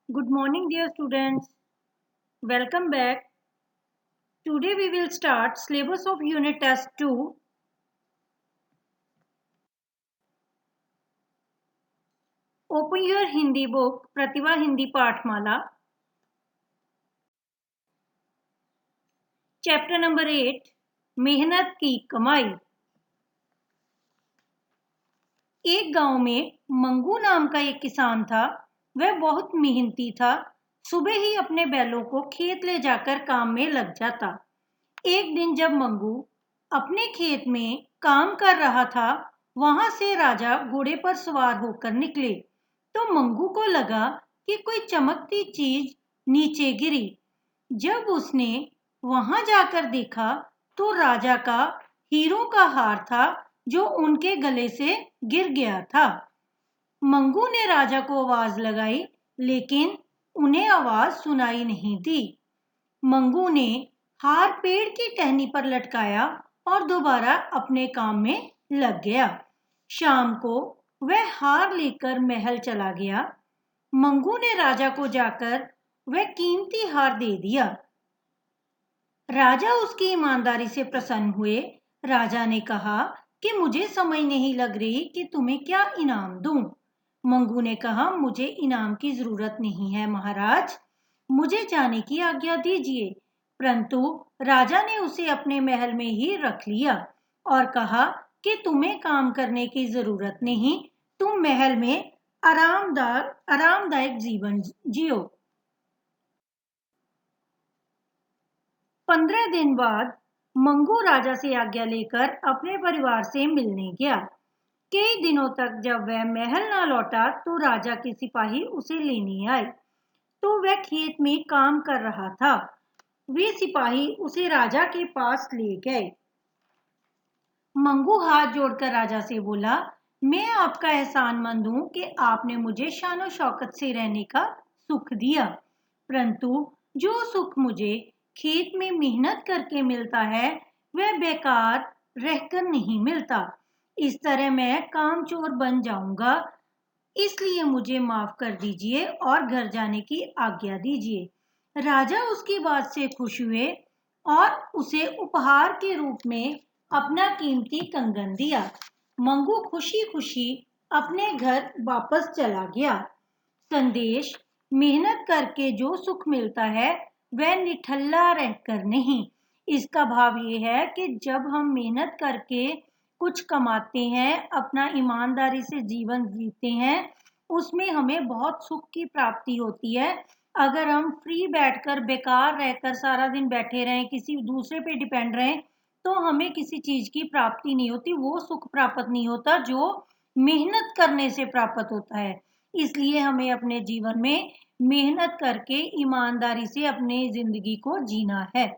Good morning, dear students. Welcome back. Today we will start syllabus of Unit Test 2. Open your Hindi book, Pratibha Hindi Pathmala. Chapter number 8, मेहनत की कमाई। एक गांव में मंगू नाम का एक किसान था। वह बहुत मेहनती था। सुबह ही अपने बैलों को खेत ले जाकर काम में लग जाता। एक दिन जब मंगू अपने खेत में काम कर रहा था, वहां से राजा घोड़े पर सवार होकर निकले। तो मंगू को लगा कि कोई चमकती चीज नीचे गिरी। जब उसने वहां जाकर देखा तो राजा का हीरों का हार था, जो उनके गले से गिर गया था। मंगू ने राजा को आवाज लगाई, लेकिन उन्हें आवाज सुनाई नहीं दी। मंगू ने हार पेड़ की टहनी पर लटकाया और दोबारा अपने काम में लग गया। शाम को वह हार लेकर महल चला गया। मंगू ने राजा को जाकर वह कीमती हार दे दिया। राजा उसकी ईमानदारी से प्रसन्न हुए। राजा ने कहा कि मुझे समझ नहीं लग रही कि तुम्हें क्या इनाम दूं। मंगू ने कहा, मुझे इनाम की जरूरत नहीं है महाराज, मुझे जाने की आज्ञा दीजिए। परंतु राजा ने उसे अपने महल में ही रख लिया और कहा कि तुम्हें काम करने की जरूरत नहीं, तुम महल में आरामदायक जीवन जियो। 15 दिन बाद मंगू राजा से आज्ञा लेकर अपने परिवार से मिलने गया। कई दिनों तक जब वह महल ना लौटा तो राजा के सिपाही उसे लेने आए। तो वह खेत में काम कर रहा था। वे सिपाही उसे राजा के पास ले गए। मंगू हाथ जोड़कर राजा से बोला, मैं आपका एहसानमंद हूं कि आपने मुझे शानो शौकत से रहने का सुख दिया। परंतु जो सुख मुझे खेत में मेहनत करके मिलता है, वह बेकार रहकर नहीं मिलता। इस तरह मैं कामचोर बन जाऊंगा। इसलिए मुझे माफ कर दीजिए और घर जाने की आज्ञा दीजिए। राजा उसकी बात से खुश हुए और उसे उपहार के रूप में अपना कीमती कंगन दिया। मंगू खुशी खुशी अपने घर वापस चला गया। संदेश: मेहनत करके जो सुख मिलता है वह निठल्ला रहकर नहीं। इसका भाव ये है कि जब हम मेहनत करके कुछ कमाते हैं, अपना ईमानदारी से जीवन जीते हैं, उसमें हमें बहुत सुख की प्राप्ति होती है। अगर हम फ्री बैठकर बेकार रहकर सारा दिन बैठे रहें, किसी दूसरे पे डिपेंड रहें, तो हमें किसी चीज की प्राप्ति नहीं होती, वो सुख प्राप्त नहीं होता जो मेहनत करने से प्राप्त होता है। इसलिए हमें अपने जीवन में मेहनत करके ईमानदारी से अपनी जिंदगी को जीना है।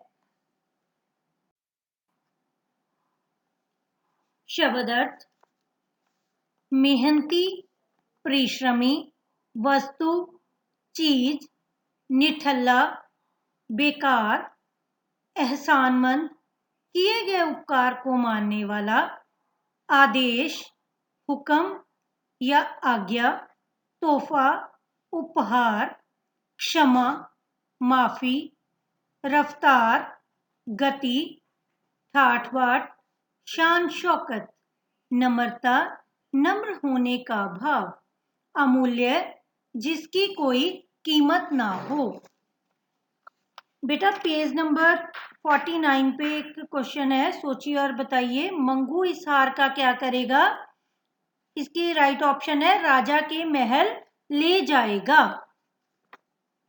शब्द अर्थ: मेहनती, परिश्रमी, वस्तु, चीज, निठल्ला, बेकार, एहसानमंद, किए गए उपकार को मानने वाला, आदेश, हुक्म या आज्ञा, तोहफा, उपहार, क्षमा, माफी, रफ्तार, गति, ठाठ बाट, शान शौकत, नम्रता, नम्र होने का भाव, अमूल्य, जिसकी कोई कीमत ना हो। बेटा पेज नंबर 49 पे एक क्वेश्चन है, सोचिए और बताइए। मंगू इस हार का क्या करेगा? इसकी राइट ऑप्शन है राजा के महल ले जाएगा।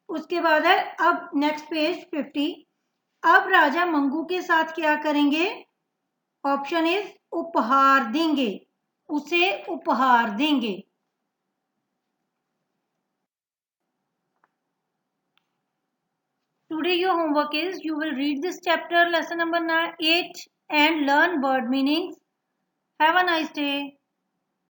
उसके बाद है अब नेक्स्ट पेज 50। अब राजा मंगू के साथ क्या करेंगे? ऑप्शन इज उपहार देंगे, उसे उपहार देंगे। Today your homework is you will read this chapter lesson number 8 and learn word meanings. Have a nice day.